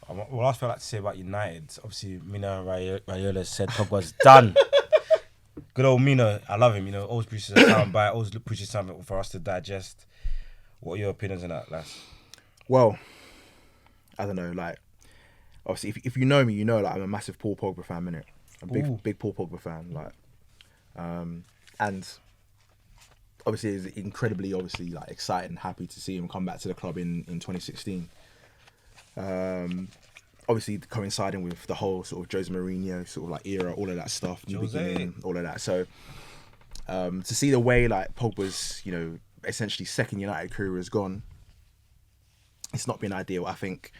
Well, last thing I'd like to say about United, obviously Mina Raiola said Pogba's done. Good old Mina, I love him. You know, always produces a soundbite, always produces something for us to digest. What are your opinions on that, lads? Well, I don't know. Like, obviously, if you know me, you know like I'm a massive Paul Pogba fan, innit? I'm a big Paul Pogba fan. Like, and obviously, it's incredibly like excited and happy to see him come back to the club in 2016. Obviously coinciding with the whole sort of Jose Mourinho sort of like era, all of that stuff, new beginning, all of that. So to see the way like Pogba's, you know, essentially second United career has gone, it's not been ideal. I think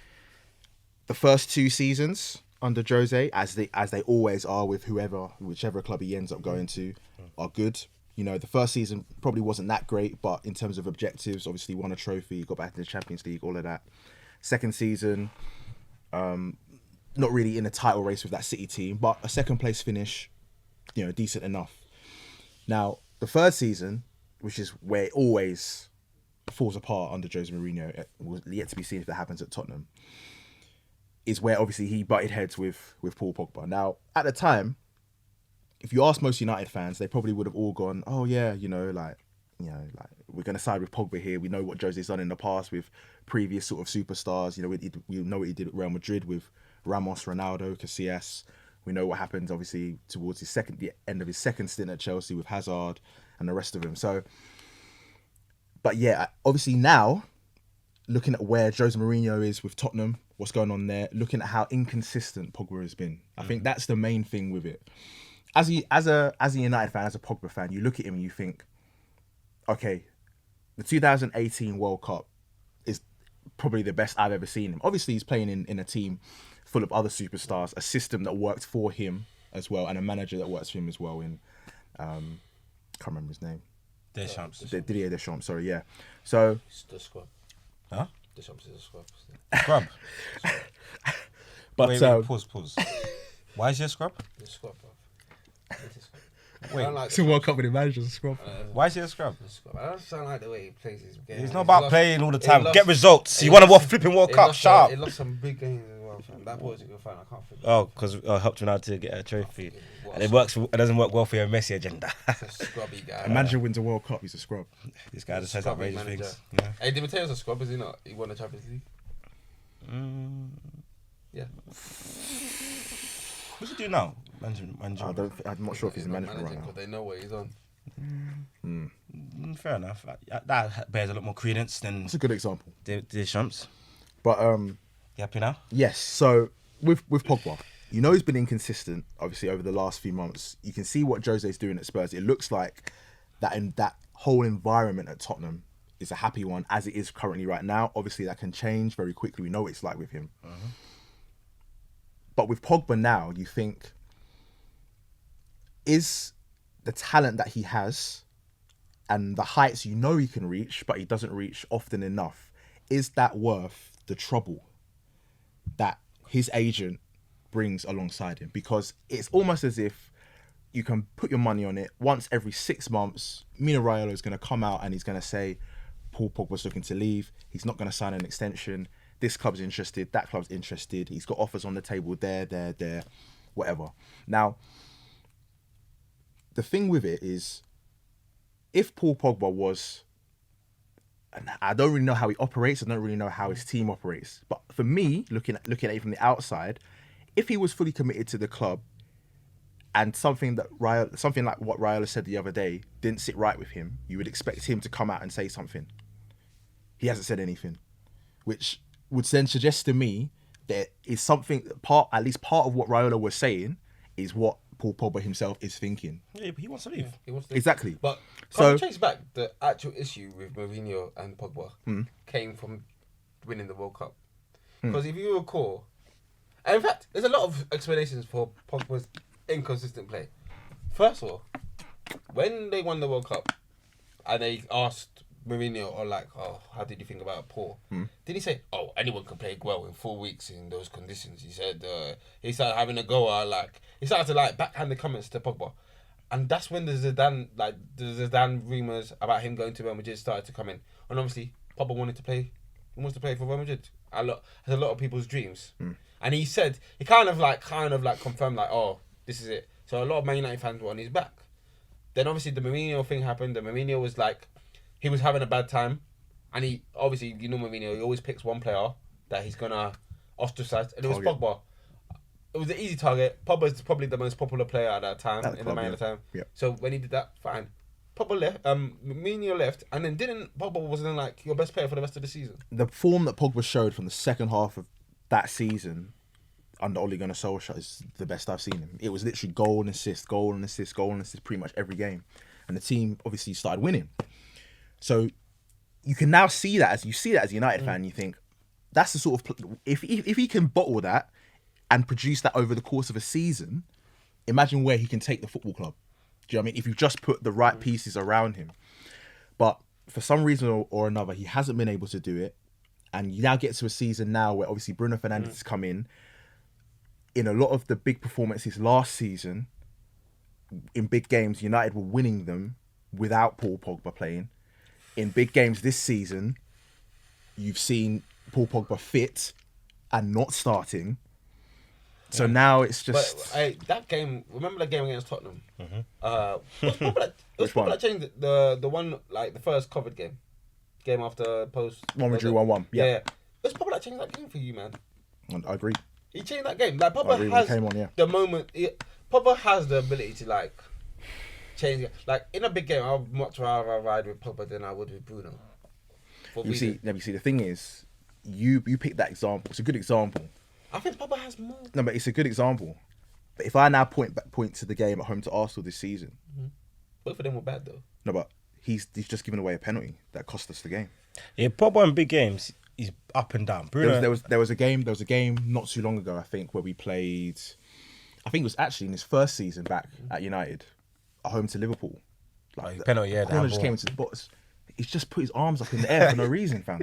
the first 2 seasons under Jose, as they always are with whichever club he ends up going to, are good. You know, the first season probably wasn't that great, but in terms of objectives, obviously won a trophy, got back to the Champions League, all of that. Second season, not really in a title race with that City team, but a second place finish, you know, decent enough. Now, the third season, which is where it always falls apart under Jose Mourinho, it was yet to be seen if that happens at Tottenham, is where obviously he butted heads with Paul Pogba. Now, at the time, if you ask most United fans, they probably would have all gone, oh yeah, like we're going to side with Pogba here. We know what Jose's done in the past with previous sort of superstars. You know, we know what he did at Real Madrid with Ramos, Ronaldo, Casillas. We know what happened, obviously, towards the end of his second stint at Chelsea with Hazard and the rest of them. So, but yeah, obviously now, looking at where Jose Mourinho is with Tottenham, what's going on there, looking at how inconsistent Pogba has been, I think that's the main thing with it. As a United fan, as a Pogba fan, you look at him and you think, okay, the 2018 World Cup is probably the best I've ever seen him. Obviously, he's playing in a team full of other superstars, a system that worked for him as well, and a manager that works for him as well in, can't remember his name. Deschamps. Didier Deschamps, sorry, yeah. So... It's the squad. Huh? Deschamps is a squad. Scrub. But, wait, pause. Why is he a scrub? The squad, bro. Wait, it's a World Cup with the manager's a scrub. why is he a scrub? I don't sound like the way he plays his game. It's not about playing all the time. Get results. You want to flipping World Cup, sharp. It lost some big games as well, fam. That Portugal fan, I can't forget. Oh, because helped Ronaldo to get a trophy. And it doesn't work well for your Messi agenda. It's a scrubby guy. A manager wins a World Cup, he's a scrub. This guy just says outrageous things. Yeah. Hey, Di Matteo's a scrub, is he not? He won the Champions League. Yeah. What's he do now? Manager. I'm not sure if he's a manager right now. Because they know what he's on. Fair enough. That bears a lot more credence than That's a good example. Deschamps. But You happy now? yes, so with Pogba, you know he's been inconsistent, obviously, over the last few months. You can see what Jose's doing at Spurs. It looks like that whole environment at Tottenham is a happy one as it is currently right now. Obviously, that can change very quickly. We know what it's like with him. But with Pogba now, you think, is the talent that he has and the heights you know he can reach, but he doesn't reach often enough, is that worth the trouble that his agent brings alongside him? Because it's almost as if you can put your money on it. Once every 6 months, Mino Raiola is going to come out and he's going to say, Paul Pogba's looking to leave. He's not going to sign an extension. This club's interested. That club's interested. He's got offers on the table there, whatever. Now, the thing with it is, if Paul Pogba was, and I don't really know how he operates, I don't really know how his team operates, but for me, looking at it from the outside, if he was fully committed to the club and something like what Raiola said the other day didn't sit right with him, you would expect him to come out and say something. He hasn't said anything, which would then suggest to me that is something, at least part of what Raiola was saying is what Paul Pogba himself is thinking. Yeah, but he wants to leave. He wants to Exactly. But So- can we trace back the actual issue with Mourinho and Pogba came from winning the World Cup? Because if you recall, and in fact, there's a lot of explanations for Pogba's inconsistent play. First of all, when they won the World Cup and they asked Mourinho, how did you think about Paul? Did he say, anyone can play well in 4 weeks in those conditions? He said, he started having a go he started to backhand the comments to Pogba. And that's when the Zidane rumours about him going to Real Madrid started to come in. And obviously, Pogba wants to play for Real Madrid. a lot of people's dreams. And he said he kind of like confirmed like, oh, this is it. So a lot of Man United fans were on his back. Then obviously the Mourinho thing happened. The Mourinho was like, he was having a bad time, and he obviously, you know, Mourinho, he always picks one player that he's gonna ostracize, and it was Pogba. It was an easy target. Pogba's probably the most popular player at that time in the Man at the time. Yeah. So when he did that, fine. Pogba left. Mourinho left, and then Pogba wasn't like your best player for the rest of the season. The form that Pogba showed from the second half of that season under Ole Gunnar Solskjaer is the best I've seen him. It was literally goal and assist, pretty much every game, and the team obviously started winning. So you can now see that as a United fan, you think that's the sort of if he can bottle that and produce that over the course of a season, imagine where he can take the football club. Do you know what I mean? If you just put the right pieces around him. But for some reason or another, he hasn't been able to do it. And you now get to a season now where obviously Bruno Fernandes has come in. In a lot of the big performances last season, in big games, United were winning them without Paul Pogba playing. In big games this season, you've seen Paul Pogba fit and not starting. So now it's just... But that game, remember that game against Tottenham? It was probably that changed the one, like the first covered game after post. One we drew 1-1. Yeah. It was probably that changed that game for you, man. I agree. He changed that game. Like Pogba has the moment. Pogba has the ability to like change it. Like in a big game, I would much rather ride with Pogba than I would with Bruno. You see, the thing is, you picked that example. It's a good example. I think Pogba has more. No, but it's a good example. But if I now point to the game at home to Arsenal this season, both of them were bad though. No, but he's just given away a penalty that cost us the game. Yeah, Pogba in big games, he's up and down. Bruno, there was a game not too long ago, I think, where we played. I think it was actually in his first season back at United, at home to Liverpool. Like the penalty, yeah. Corner just came into the box. He's just put his arms up in the air for no reason, fam.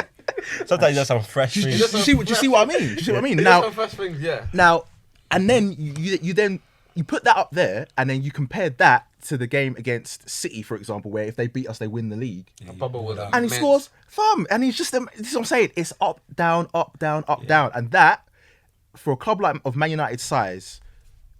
Sometimes he does some fresh things. Do you see what I mean? Do you see what I mean? Now, first things, yeah. Now, and then you put that up there, and then you compared that to the game against City, for example, where if they beat us, they win the league. Yeah, and he scores, and he's just, this is what I'm saying, it's up, down, down. And that, for a club like of Man United's size,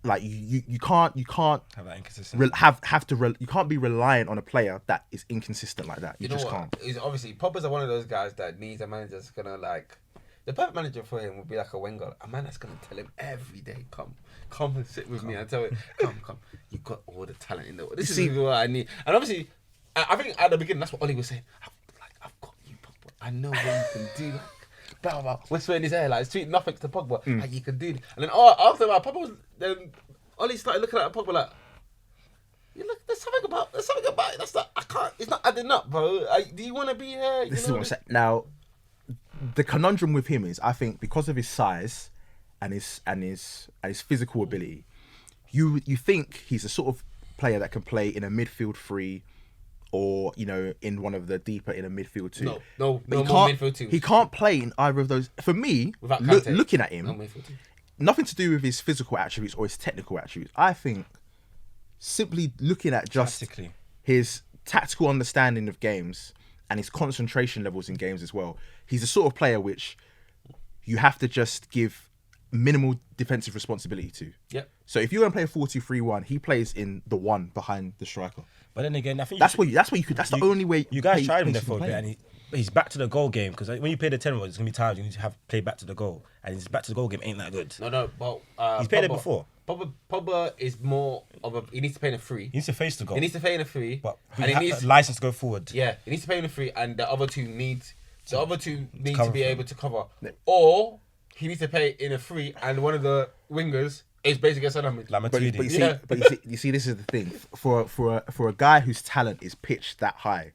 like you can't have that inconsistency. You can't be reliant on a player that is inconsistent like that. You just can't. He's obviously Pogba's one of those guys that needs a manager that's gonna like. The perfect manager for him would be like a Wenger, a man that's gonna tell him every day, come and sit with me and tell him, come, you've got all the talent in the world. This is what I need. And obviously, I think at the beginning that's what Oli was saying. I've got you, Pogba. I know what you can do. Like, blah blah, whisper in his ear, like tweet nothing to Pogba. Like you can do it. And then after that, Pogba was then Oli started looking at Pogba like, there's something about it. That's not, I can't. It's not adding up, bro. Do you want to be here? This is what I'm saying. Now, the conundrum with him is, I think, because of his size and his physical ability, you think he's the sort of player that can play in a midfield three, or in one of the deeper in a midfield two. No, midfield two. He can't play in either of those. For me, looking at him, nothing to do with his physical attributes or his technical attributes. I think simply looking at just his tactical understanding of games and his concentration levels in games as well, he's the sort of player which you have to just give minimal defensive responsibility to. Yep. So if you're going to play a 4-2-3-1, he plays in the one behind the striker. But then again, I think that's the only way. You guys tried him there for a bit, and he's back to the goal game, because when you play the 10 roll, there's gonna be times you need to have play back to the goal, and his back to the goal game ain't that good. No, but he's played it before. Pogba is more of a. He needs to play in a free. He needs to face the goal. He needs to play in a free, but he needs license to go forward. Yeah, he needs to play in a free, and the other two need to be able to cover, or he needs to play in a free, and one of the wingers is basically a centre mid. But you see, this is the thing. For a guy whose talent is pitched that high,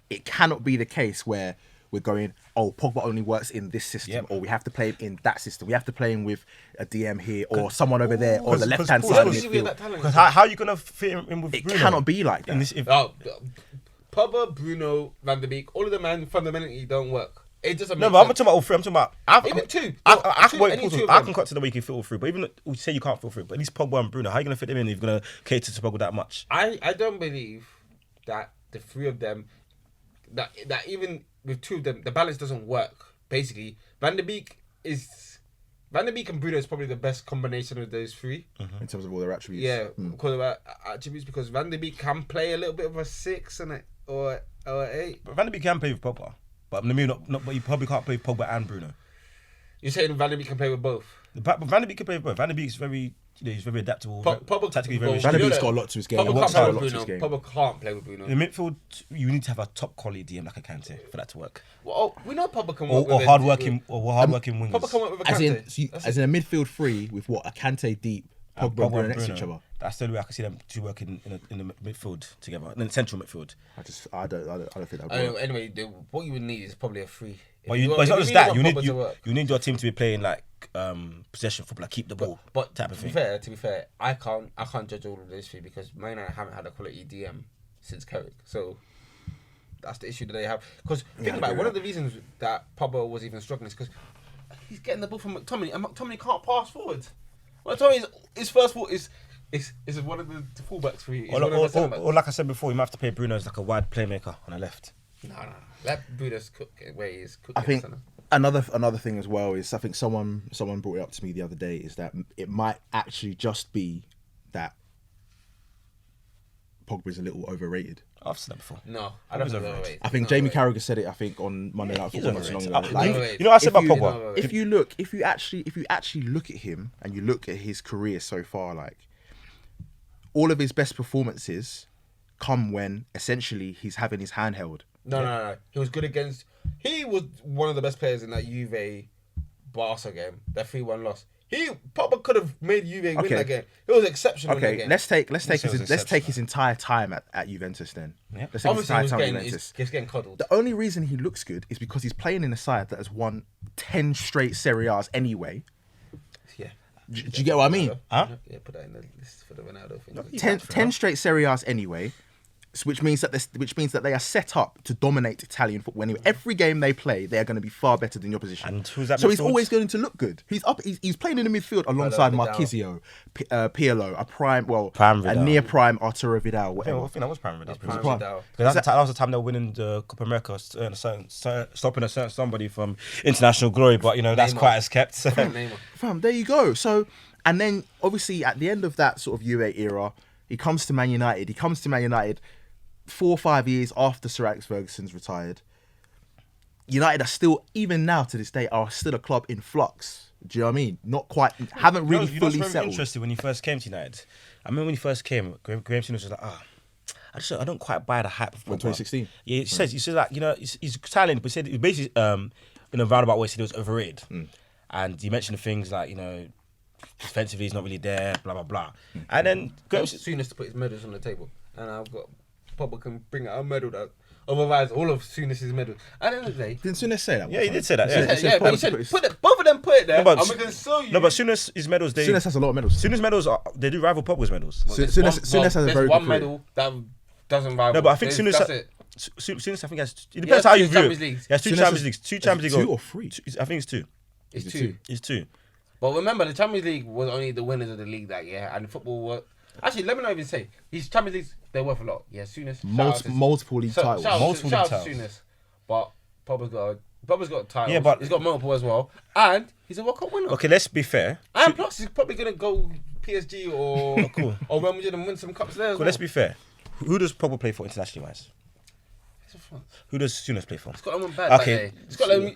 it cannot be the case where we're going, Pogba only works in this system, or we have to play him in that system. We have to play him with a DM here, or someone over there, or the left-hand side of the field. Because how are you going to fit him in with Bruno? It cannot be like that. Pogba, Bruno, Van der Beek, all of the men fundamentally don't work. It doesn't make sense. I'm talking about all three. I'm talking about... Even two. I can cut to the way you can fit all three. But even we say you can't fit all three, but at least Pogba and Bruno, how are you going to fit them in if you're going to cater to Pogba that much? I don't believe that the three of them, that even with two of them, the balance doesn't work. Basically, Van de Beek and Bruno is probably the best combination of those three. In terms of all their attributes. Yeah, because of attributes. Because Van de Beek can play a little bit of a 6 or 8. But Van de Beek can play with Pogba, but maybe not. But you probably can't play with Pogba and Bruno. You're saying Van de Beek can play with both? But Van de Beek can play with both. Van de Beek's very, he's very adaptable. Tactically very. Van de Beek's got a lot to his game. Pogba can't play with Bruno. Pogba can't play with Bruno. In the midfield, you need to have a top quality DM like a Kante for that to work. Well, we know Pogba can work Or hardworking wingers. Pogba can work with a Kante. As in a midfield three with what, a Kante deep, Pogba and Bruno next to each other. That's the only way I can see them two working in the midfield together, in the central midfield. I don't think that would work. Anyway, what you would need is probably a 3. But it's not just that. You need your team to be playing like possession football, like keep the ball, but type of thing. To be fair, I can't judge all of those 3 because Man United haven't had a quality DM since Carrick. So that's the issue that they have. Because think about it, one of the reasons that Pogba was even struggling is because he's getting the ball from McTominay, and McTominay can't pass forward. McTominay, his first thought is one of the fullbacks for you. Or like I said before, you might have to play Bruno as like a wide playmaker on the left. No. Let Bruno cook where he is. I think another thing as well is, I think someone brought it up to me the other day, is that it might actually just be that Pogba's a little overrated. I've said that before. No, I don't think he's overrated. I think Jamie Carragher said it, I think, on Monday Night Football not so long ago. You know what I said about Pogba? If you actually look at him and you look at his career so far, like, all of his best performances come when essentially he's having his hand held. No. He was good against. He was one of the best players in that Juve Barca game, that 3-1 loss. Pogba could have made Juve win that game. It was exceptional. Okay, in that game. let's take his entire time at Juventus then. Yeah. Let's take his entire time at He's Juventus. getting coddled. The only reason he looks good is because he's playing in a side that has won 10 straight Serie A's anyway. Yeah. Do you get what I mean? Huh? Yeah, put that in the list for the Ronaldo thing. 10 straight Serie A's anyway. Which means that they are set up to dominate Italian football anyway. Every game they play, they are going to be far better than your opposition. And who's that? So he's always going to look good. He's playing in the midfield alongside Marquisio, Pirlo, a near prime Arturo Vidal. Whatever. I think that was prime Vidal. Vidal. Because that was the time they were winning the Copa America, stopping somebody from international glory. But that's quite as kept. Fam, there you go. So, and then obviously at the end of that sort of UA era, he comes to Man United. 4 or 5 years after Sir Alex Ferguson's retired, United are still, even now to this day, are still a club in flux. Do you know what I mean? Not quite, haven't really fully settled. Very interesting when he first came to United. I remember when he first came, Graham Souness was like, I don't quite buy the hype of 2016. Yeah, he said like, he's talented, but he said he basically in a roundabout way said he was overrated. And he mentioned things like, defensively he's not really there, blah blah blah. And then Graham Souness to put his medals on the table, and I've got Pogba can bring out a medal that otherwise all of Souness's medals. At the end of the day, didn't Souness say that? Yeah, he did say that. But he said both of them put it there. I'm gonna show you. No, but Souness's medals. Souness has a lot of medals. Souness medals they do rival Pogba's medals. Souness has a very good one medal that doesn't rival. No, but I think Souness I think has. It depends how you view it. He has 2 Champions Leagues. 2 Champions League. 2 or 3? I think it's 2. It's 2. But remember, the Champions League was only the winners of the league that year, and football was. Actually, let me not even say his Champions Leagues. They're worth a lot. Yeah, Souness. Multiple league titles. Shout out to Souness. But Pogba's got titles. Yeah, but he's got multiple as well, and he's a World Cup winner. Okay, let's be fair. And plus, he's probably gonna go PSG or Real Madrid and win some cups there. Let's be fair. Who does Pogba play for internationally wise? Who does Souness play for? Scotland went bad. Okay.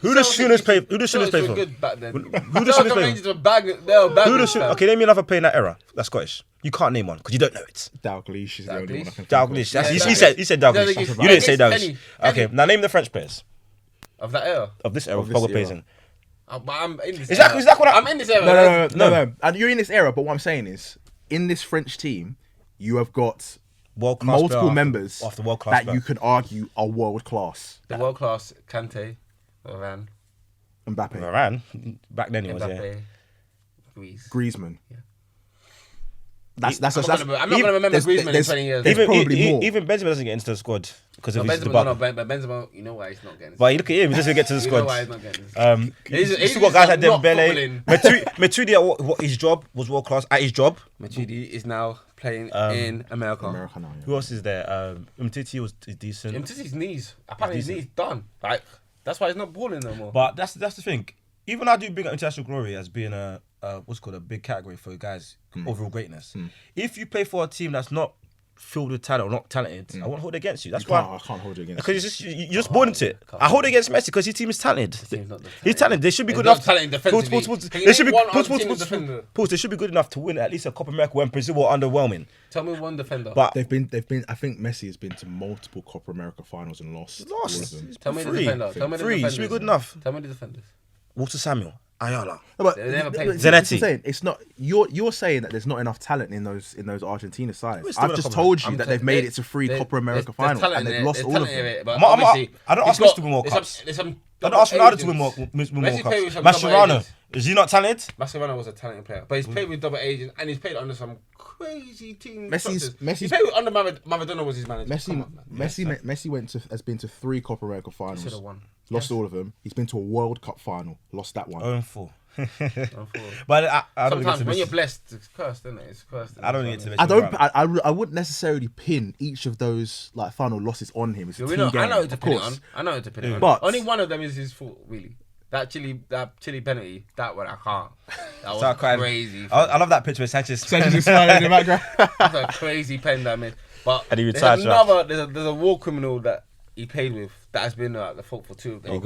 Who does Souness play? Who does Souness play for? Good back then. Who does Souness play for? Okay, name me another player in that era. That's Scottish. You can't name one because you don't know it. Dalglish is the only one I can Dalglish. He said Dalglish. You didn't say Dalglish. Okay, now name the French players of that era. Of this era. Pogba plays in. But I'm in this. Is that what I'm in this era? No. And you're in this era, but what I'm saying is, in this French team, you have got multiple members that you can argue are world class. The world class Kante, Varane, Mbappe. Back then he was Griezmann. Yeah. I'm not going to remember Griezmann in 20 years. Probably more. Even Benzema doesn't get into the squad because of his Benzema. But Benzema, you know why he's not getting. But you look at him, he doesn't get to the squad. You know why he's not getting. He's still got guys like Dembele. Matuidi, what his job was world class at his job. Matuidi is now playing in America. Now, yeah. Who else is there? Umtiti was decent. Umtiti's knees. Apparently his knees done. Like that's why he's not balling no more. But that's the thing. even I do big international glory as being a what's called a big category for guys' overall greatness. If you play for a team that's not filled with talent or not talented, I won't hold it against you. That's why I can't hold it against because you're just born into it. I hold it against Messi because his team is talented. He's talented. They should be good enough. They should be They should be good enough to win at least a Copa America when Brazil were underwhelming. Tell me one defender. But they've been. I think Messi has been to multiple Copa America finals and lost. All of them. Tell me the defender. Tell me the Three. defenders. Should be good enough. Tell me the defenders. Walter Samuel, Ayala. No, but They never played. Zanetti. It's not. You're saying that there's not enough talent in those Argentina sides. We're still I've in a just Copa told you I'm that t- they've made they- it to 3 they- Copa America there's finals talent and they've in it, lost there's all of talent in them. it, but I obviously, don't it's ask Messi got- to win more there's cups. some- there's some I don't ask double Ronaldo to win more agents. more Messi played cups. with some double Mascherano, agents. is he not talented? Mascherano was a talented player, but he's played with double agents and he's played under some crazy team. Messi's- structures. He played with under Maradona was his manager. Come on, man. Messi has been to 3 Copa America Should finals. have won. Lost all of them. He's been to a World Cup final. Lost that one. 0-4. Unfortunately. But I don't Sometimes get when to you're Messi. blessed, it's cursed, isn't it? It's cursed. I don't get to Messi. I don't. I wouldn't necessarily pin each of those like final losses on him. It's a Yeah, team game, I know who to of pin it course. on. I know who to pin it on. But- only one of them is his fault, really. That Chile penalty, that one I can't. That was Start crying. crazy. I love that picture with Sanchez. Sanchez is smiling in the background. That's a crazy pen that made. But And he there's retired another. There's a war criminal that he played with that has been the fault for 2 of them.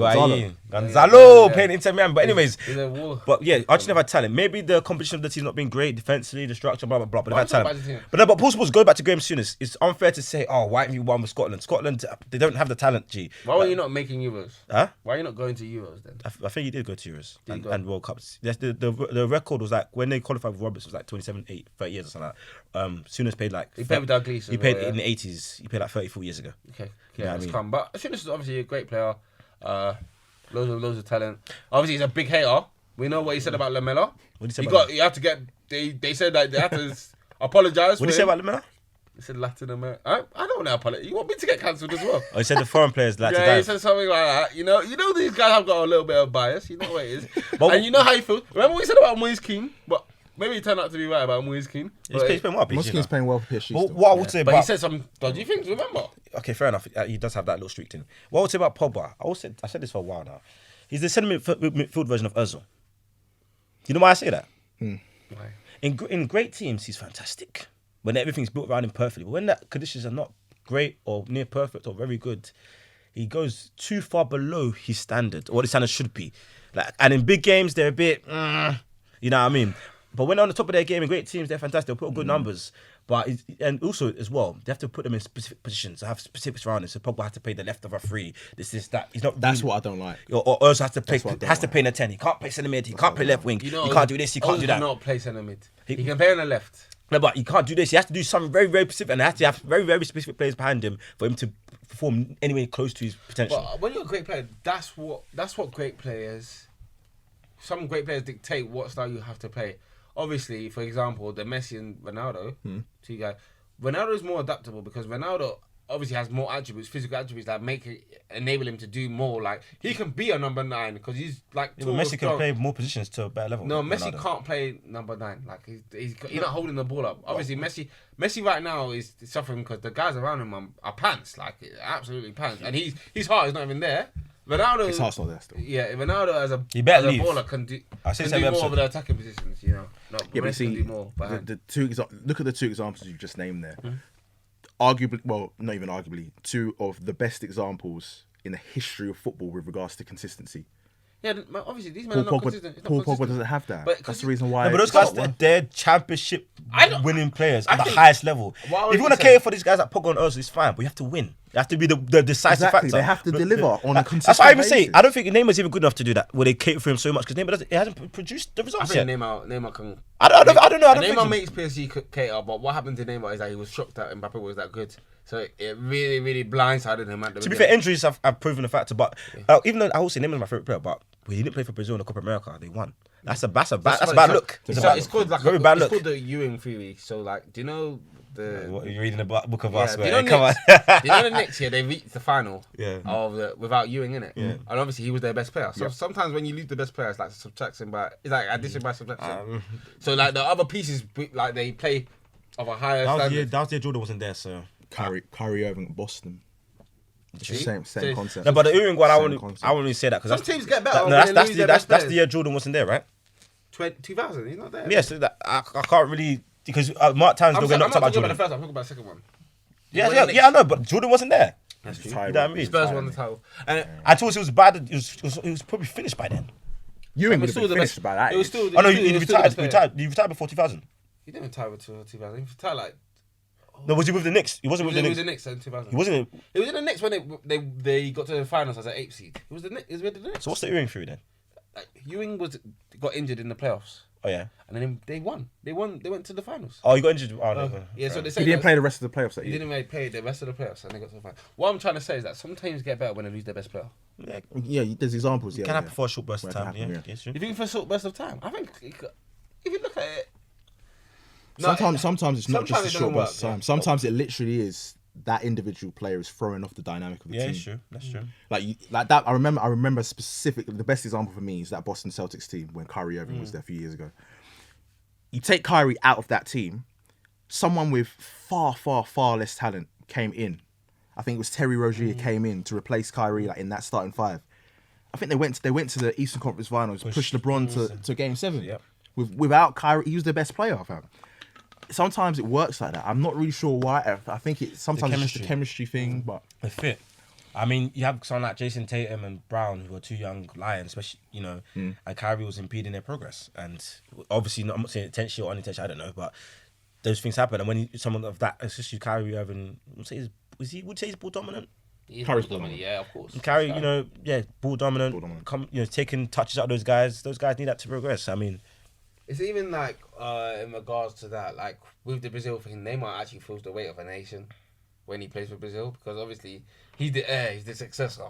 Gonzalo playing Inter Miami. But anyways, He's a war. but yeah, Argentina have had talent. Maybe the composition of the team's not been great defensively, the structure, blah blah blah. But they've had Why talent. is it about But Paul Scholes, go back to Graham Souness. It's unfair to say, oh, why haven't you won with Scotland? Scotland, they don't have the talent. G. Why were you not making Euros? Huh? Why are you not going to Euros then? I think he did go to Euros Did he go? and World Cups. Yes, the record was like when they qualified with Roberts was like 27, 30 years or something like that. Souness played like He played with Douglas. he played in the 80s. He played like 34 years ago. Okay, Yeah, I that's mean- come. But Souness is obviously a great player. Loads of talent. Obviously, he's a big hater. We know what he said about Lamella. What did he say about You have to get. They said that they have to apologize. What did he say about Lamella? He said Latin America. I don't want to apologize. You want me to get cancelled as well? Oh, he said the foreign players like to Yeah, he dive. said something like that. You know these guys have got a little bit of bias. You know what it is. But- And you know how he feels. Remember what he said about Moise Keane? But maybe he turned out to be right about Moise Keane. He's playing well, Moskin's playing well for PSG. Well, still. what I would say But he about said some dodgy things, remember? okay, fair enough. He does have that little streak to him. What I would say about Pogba, I said this for a while now. He's the centre midfield version of Özil. You know why I say that? Why? In great teams, he's fantastic. When everything's built around him perfectly. But when the conditions are not great or near perfect or very good, he goes too far below his standard, or what his standard should be. And in big games, they're a bit, you know what I mean? But when they're on the top of their game in great teams, they're fantastic. They'll put up good numbers. And also, as well, they have to put them in specific positions. They have specific surroundings. So Pogba has to play the left of a 3. This, that. He's not. That's really, what I don't like. Or Özil has to play. That's what I don't Has to like. play in a 10. He can't play centre mid. He can't play left wing. You know, he can't do this. He can't do that. cannot play centre mid. He can play on the left. No, but he can't do this. He has to do something very, very specific, and they have to have very, very specific players behind him for him to perform anywhere close to his potential. But when you're a great player, that's what great players. Some great players dictate what style you have to play. Obviously, for example, the Messi and Ronaldo, 2 guys. Ronaldo is more adaptable because Ronaldo obviously has more attributes, physical attributes that enable him to do more. Like he can be a number 9 because he's like. Yeah, but Messi can play more positions to a better level. No, than Messi Ronaldo. can't play number 9. Like he's not holding the ball up. Obviously, Messi right now is suffering because the guys around him are pants, like absolutely pants, and his heart is not even there. Ronaldo, His heart's not there still. yeah, Ronaldo He better as a leave. baller can do I see more some episode. of the attacking positions. You know, no, Yeah, but Messi can see, do more behind. look at the 2 examples you just named there. Hmm? Arguably, well, not even arguably, 2 of the best examples in the history of football with regards to consistency. Yeah, obviously these men are not consistent. It's not Paul Pogba consistent. doesn't have that. But That's the reason why. No, but those it's guys, not one. they're championship I don't- winning players I at the think- highest level. What I If was you want to saying- cater for these guys like Pogba and Özil, it's fine, but you have to win. You have to be the decisive Exactly, factor. they have to deliver on a consistent That's why I even say, basis. I don't think Neymar's even good enough to do that, where they cater for him so much, because Neymar it hasn't produced the I results think yet. Neymar can. I don't know. I don't Neymar think makes PSG cater, but what happened to Neymar is that he was shocked that Mbappe was that good. So it really, really blindsided him at the To be beginning. fair, injuries have proven a factor, but even though I will say Neymar's my favorite player, but when he didn't play for Brazil in the Copa America, they won. That's a bad look. It's called like very bad it's look. called the Ewing theory. So like, do you know the? What, you're reading the book of Yeah, us, do you man. know Come on. Knicks? Do you know the Knicks? Yeah, they reached the final. Yeah. Without Ewing in it. Yeah. And obviously he was their best player. So sometimes when you lose the best player, it's like subtraction by it's like addition by subtraction. So like the other pieces, like they play of a higher standard. That was the year Jordan wasn't there, so. Kyrie Irving at Boston. It's the same See? concept. No, but the Ewing one, I Same wouldn't concept. really say that because Some teams get better. no, when that's they lose their best that's the players. year Jordan wasn't there, right? 2000. He's not there. Yes, I can't really because Mark Towns I'm don't get knocked out by not talking Jordan. about the first. I'm talking about the second one. Yeah, I know, but Jordan wasn't there. That's true. You know what I mean? Spurs won the title. And I thought it was bad. It was probably finished by then. Ewing it would was have still been the finished best. by that. It was still. Oh no, it was you still the best player. You retired before 2000. He didn't retire until 2000. He retired like. No, was he with the Knicks? He wasn't with the He was Knicks. the Knicks in 2000. He wasn't. It was in the Knicks when they got to the finals as an 8th seed. It was the Knicks. It was with the Knicks. So what's the Ewing theory then? Like, Ewing got injured in the playoffs, Oh yeah. and then they won. They went to the finals. Oh, he got injured. Oh, no. Yeah, so they He say didn't play the rest of the playoffs that He year. didn't really play the rest of the playoffs, and they got to the final. What I'm trying to say is that some teams get better when they lose their best player. Yeah, Yeah, there's examples. Yeah, can happen yeah. for a short burst of Where it time. can happen, Yeah, yeah. it's true. You think for a short burst of time? I think if you look at it, Sometimes it's not just a sometimes it short doesn't burst of work, time. yeah. Sometimes it literally is that individual player is throwing off the dynamic of the Yeah, team. it's true. That's true. Like that. I remember specifically. The best example for me is that Boston Celtics team when Kyrie Irving was there a few years ago. You take Kyrie out of that team, someone with far less talent came in. I think it was Terry Rozier came in to replace Kyrie like in that starting five. I think they went to the Eastern Conference Finals, pushed LeBron to Game 7. Yep. Without Kyrie, he was their best player. Fam. Sometimes it works like that. I'm not really sure why. I think sometimes it's just a chemistry thing, but The fit. I mean, you have someone like Jason Tatum and Brown who are two young lions, especially and Kyrie was impeding their progress. And obviously, I'm not saying intentionally or unintentionally, I don't know, but those things happen. And when someone of that, especially Kyrie Irving, would say he's ball dominant. Kyrie's ball ball dominant. Yeah, of course. And Kyrie, ball dominant. Ball dominant. Taking touches out of those guys. Those guys need that to progress. I mean, It's even like in regards to that, like with the Brazil thing, Neymar actually feels the weight of a nation when he plays for Brazil because obviously he's the heir, he's the successor.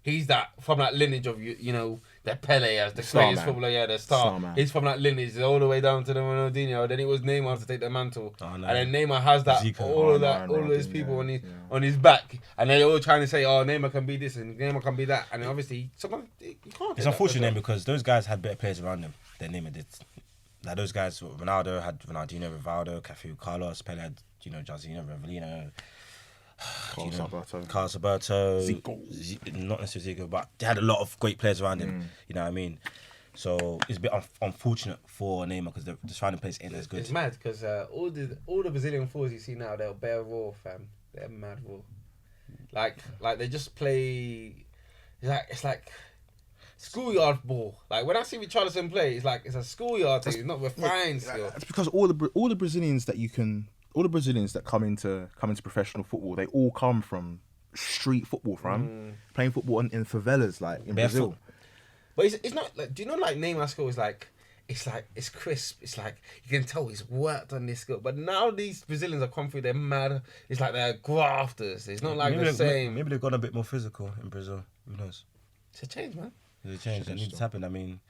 He's that from that lineage of the Pele as the Star greatest man. footballer, the star. Star man. He's from that lineage all the way down to the Ronaldinho. Then it was Neymar to take the mantle, Oh, no. and then Neymar has that Zico. all of those people Ronaldinho, on his back, and they're all trying to say, "Oh, Neymar can be this and Neymar can be that," and then obviously someone you can't. it's unfortunate because those guys had better players around them than Neymar did. Like those guys, Ronaldo had Ronaldinho, Rivaldo, Cafu, Carlos, Pele had Jairzinho, Rivellino, Carlos Alberto, Zico. Not necessarily Zico, but they had a lot of great players around him. You know what I mean? So it's a bit unfortunate for Neymar because the surrounding players ain't as good. It's mad because all the Brazilian fours you see now, they're bare raw, fam. They're mad raw. Like they just play. It's like schoolyard ball. Like when I see Richarlison play, it's a schoolyard thing. It's not refined still. It's because all the Brazilians that come into professional football, they all come from street football, playing football in favelas, like in Barefoot. Brazil. But it's not like. Do you know like Neymar skill is like. It's crisp. It's like you can tell he's worked on this skill. But now these Brazilians have come through. They're mad. It's like they're grafters. It's not like the same. Maybe they've gone a bit more physical in Brazil. Who knows? It's a change, man. It's a change that needs to happen. I mean,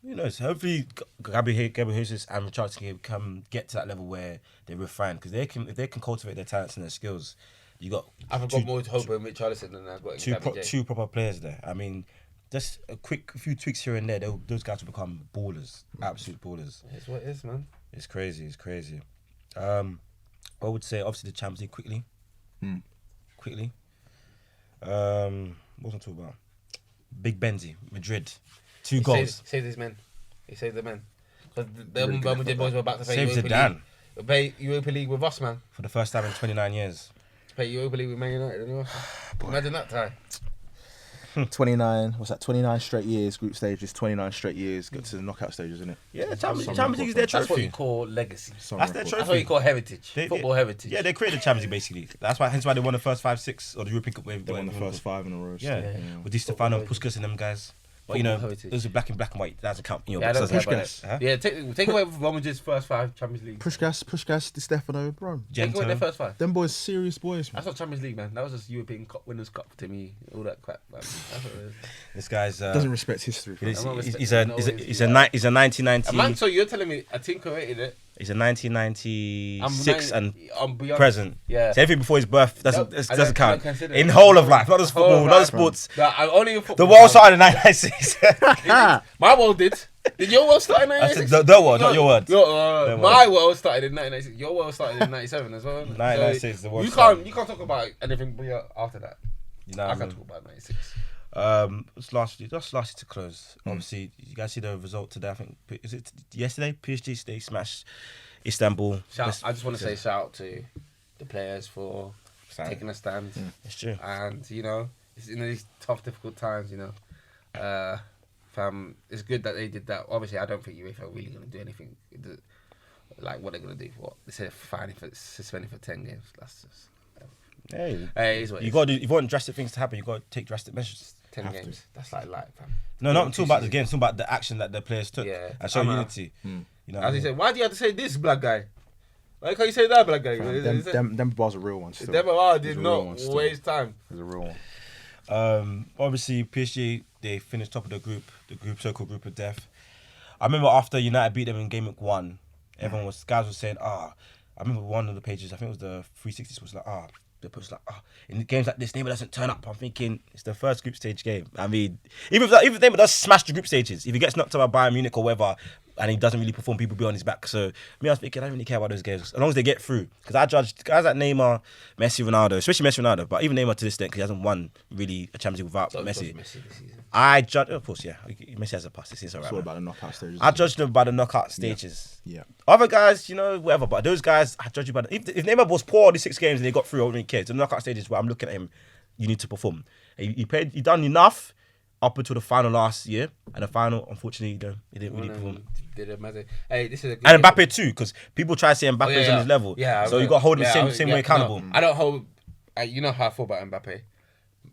who knows? Hopefully, Gabriel Jesus and Richarlison can get to that level where they're refined because if they can cultivate their talents and their skills, you got. I've got more hope in Richarlison than I've got in Gabby J. two proper players there. I mean, just a few tweaks here and there, those guys will become ballers, absolute ballers. It's what it is, man. It's crazy. I would say obviously the Champions League quickly. What was I talking about? Big Benzi, Madrid, 2 goals. Save these men. He saved the men. Because the Madrid boys were about to play Saves Europa Zidane. League. Play Europa League with us, man. For the first time in 29 years. Play Europa League with Man United. Anyway. Imagine that time. 29 straight years, group stages, 29 straight years, get to the knockout stages, isn't it? Yeah, Champions League is their That's what you trophy. call legacy. That's their trophy. That's what you call heritage. Football heritage. Yeah, they created the Champions League basically. Hence why they won the first 5, 6 or the European Cup. They won the first 5 in a row. Yeah, with Di Stefano, Puskas and them guys. But Heritage. those are black and white. That doesn't count. Yeah, I don't care about Puskás. that. Yeah, take away Real Madrid's first 5 Champions League. Puskás, Di Stefano, bro. Take away their Gento. first 5. Them boys, serious boys, man. That's not Champions League, man. That was just European Cup Winners' Cup to me. All that crap, man. That's what it is. This guy's Doesn't respect history. fam. he's I don't a respect it. he's a 1990. Man, so you're telling me a team created it, He's a 1996 and beyond, present. Yeah. So anything before his birth doesn't I doesn't count. don't consider In it. whole of life, not just Whole football, of not life, sports. Only in The football. world started in 1996. My world did. Did your world start in I said 1996? the world, not your word. My world started in 1996. Your world started in 97 as well. 1996, the world You started. can't talk about anything after that. You know I what I can't mean? talk about 96. Just lastly to close. Obviously, you guys see the result today. I think is it yesterday? PSG they smashed Istanbul. I just want to say shout out to the players for taking a stand. It's true. And it's in these tough, difficult times. It's good that they did that. Obviously, I don't think UEFA are really going to do anything like what they're going to do. They said suspending for 10 games. That's just. Hey, it's what it you is. got to. If you want drastic things to happen, you got to take drastic measures. 10 games. That's like fam. No, not talking about the game. Talking about the action that the players took. Yeah. And show unity. You know, As he said, why do you have to say this, black guy? Why can't you say that, black guy? Them bars are real ones. Still. Them did not waste time. There's a real one. Obviously, PSG they finished top of the group group of death. I remember after United beat them in game week 1, guys were saying, I remember one of the pages, I think it was the 360s, was like, the post like, in games like this, Neymar doesn't turn up. I'm thinking it's the first group stage game. I mean, even if Neymar does smash the group stages, if he gets knocked out by Bayern Munich or whatever, and he doesn't really perform, people be on his back. So I was thinking, I don't really care about those games as long as they get through. Because I judge guys like Neymar, Messi, Ronaldo, especially Messi, Ronaldo, but even Neymar to this day, because he hasn't won really a Champions League without Messi. Messi this season. I judge, of course, yeah, Messi has a pass. It's all right. It's all about the knockout stages. I judge them by the knockout stages. Yeah. Other guys, whatever. But those guys, I judge you by if Neymar was poor all these 6 games and they got through, I wouldn't care. The knockout stages where I'm looking at him, you need to perform. He done enough up until the final last year, and the final, unfortunately, he didn't really perform. Hey, this is a good And Mbappe too, because people try to say Mbappe's on his level. Yeah. So you got to hold him same way accountable. No, I don't hold. You know how I feel about Mbappe.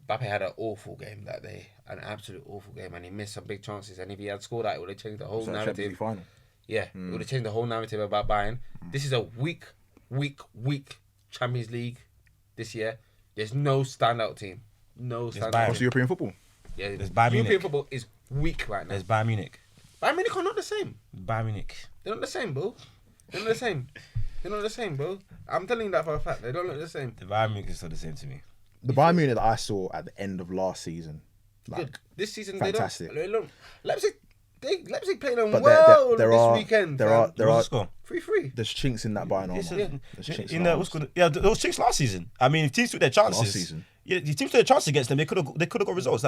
Mbappe had an awful game that day, an absolute awful game, and he missed some big chances. And if he had scored that, it would have changed the whole narrative. Final. Yeah, it would have changed the whole narrative about Bayern. This is a weak Champions League this year. There's no standout team. No standout team. Also European football. Yeah, There's Bayern European Munich. football is weak right now. There's Bayern Munich. Bayern Munich are not the same. Bayern Munich. They're not the same, bro. They're not the same. They're not the same, bro. I'm telling you that for a fact. They don't look the same. The Bayern Munich is still the same to me. The Bayern Munich that I saw at the end of last season, Good. This season fantastic. they don't. Leipzig played them But well there this are weekend. there are What was the score? 3-3. there's chinks in that Bayern armor. It's a- There's chinks In in the, that what's called, yeah, those chicks last season. I mean, if teams took their chances. Last season. Yeah, the teams took their chances against them. They could have got results.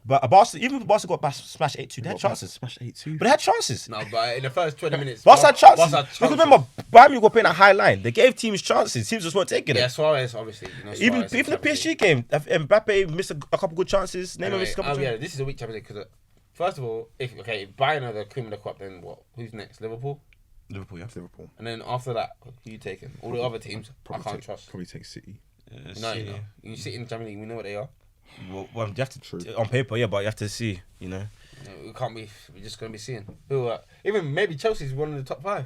But Barca, even if Barca got smashed 8-2, they had chances. Smashed 8-2. But they had chances. No, but in the first 20 minutes, Barca had chances. Barca had Because remember, Bayern Munich were playing a high line. They gave teams chances. Teams just weren't taking it. Yeah, Suarez obviously. Even the PSG game, Mbappe missed a couple good chances. Neymar missed a couple. Yeah, this is a weak Champions League because first of all, if Bayern are the cream of the crop, then what? Who's next? Liverpool. Liverpool, yeah. Liverpool. And then after that, who you taking? All the other teams, I can't trust. Probably take City. You sit in the Champions League, we know what they are. Well, you have to on paper, yeah, but you have to see, We can't be. We're just gonna be seeing who. Even maybe Chelsea's one of the top 5.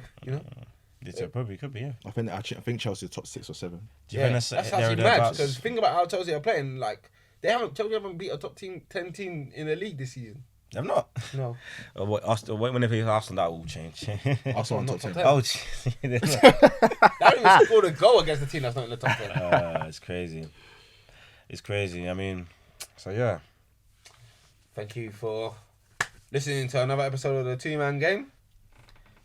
It probably could be, yeah. I think Chelsea are top 6 or 7. Do you think that's there or actually mad thereabouts? because think about how Chelsea are playing. Like Chelsea haven't beat a top 10 team in the league this season. I'm not. No. When they play Arsenal, that will change. Arsenal on not top 10. top 10. Oh, They haven't even scored a goal against the team that's not in the top 10. it's crazy. It's crazy. I mean, so yeah. Thank you for listening to another episode of the Two-Man Game.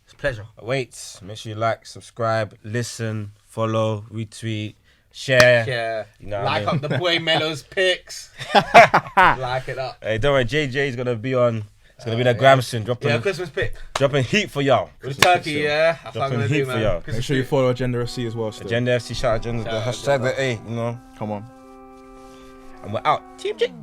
It's a pleasure. Wait, make sure you like, subscribe, listen, follow, retweet, share. Yeah. You know what Like I mean? up the boy Melo's picks. Like it up. Hey, don't worry, JJ's gonna be on. It's gonna be that Gramson dropping Christmas pick. dropping heat for y'all. With turkey, yeah. That's what I'm Dropping gonna heat do, for man. y'all. Make sure you follow Agenda FC as well. Still. Agenda FC, shout out Agenda, the Shout out hashtag Agenda. the A, Come on. and we're out. TMG.